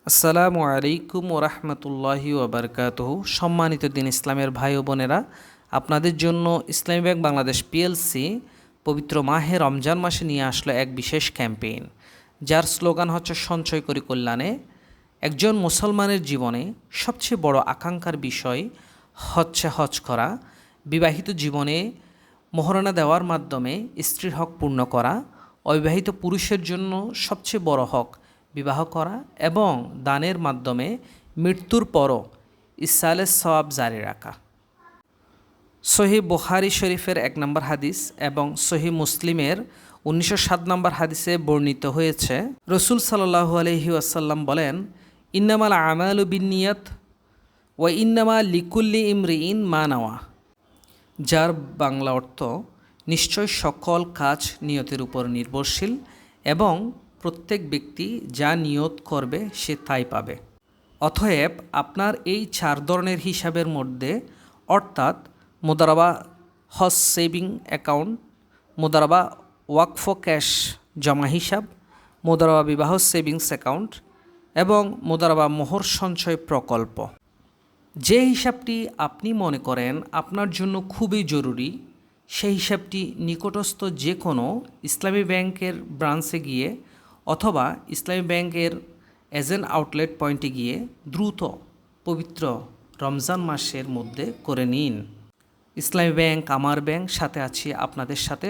আসসালামু আলাইকুম ওরহমতুল্লাহি ওবরকাতুহু। সম্মানিত দিন ইসলামের ভাই ও বোনেরা, আপনাদের জন্য ইসলামী ব্যাংক বাংলাদেশ পিএলসি পবিত্র মাহে রমজান মাসে নিয়ে আসলো এক বিশেষ ক্যাম্পেইন, যার স্লোগান হচ্ছে সঞ্চয় করি কল্যাণে। একজন মুসলমানের জীবনে সবচেয়ে বড় আকাঙ্ক্ষার বিষয় হচ্ছে হজ করা। বিবাহিত জীবনে মোহরানা দেওয়ার মাধ্যমে স্ত্রীর হক পূর্ণ করা। অবিবাহিত পুরুষের জন্য সবচেয়ে বড় হক বিবাহ করা এবং দানের মাধ্যমে মৃত্যুর পরও ইসালের সওয়াব জারি রাখা। সহিহ বুখারী শরীফের 1 নম্বর হাদিস এবং সহিহ মুসলিমের 1907 নম্বর হাদিসে বর্ণিত হয়েছে, রসুল সাল্লাল্লাহু আলাইহি ওয়াসাল্লাম বলেন, ইন্নামাল আমালু বিন্নিয়াত ওয়া ইন্নামা লিকুল্লি ইমরিইন মা নাওয়া। যার বাংলা অর্থ, নিশ্চয় সকল কাজ নিয়তের উপর নির্ভরশীল এবং প্রত্যেক ব্যক্তি যা নিয়ত করবে সে তাই পাবে। অতএব আপনার এই 4 ধরনের হিসাবের মধ্যে, অর্থাৎ মুদারাবা হজ সেভিং অ্যাকাউন্ট, মুদারাবা ওয়াকফ ক্যাশ জমা হিসাব, মুদারাবা বিবাহ সেভিংস অ্যাকাউন্ট এবং মুদারাবা মোহর সঞ্চয় প্রকল্প, যে হিসাবটি আপনি মনে করেন আপনার জন্য খুবই জরুরি, সেই হিসাবটি নিকটস্থ যে কোনো ইসলামী ব্যাংকের ব্রাঞ্চে গিয়ে অথবা ইসলামী ব্যাংকের এজেন্ট আউটলেট পয়েন্টে গিয়ে দ্রুত পবিত্র রমজান মাসের মধ্যে করে নিন। ইসলামী ব্যাংক আমার ব্যাংক, সাথে আছি আপনাদের সাথে।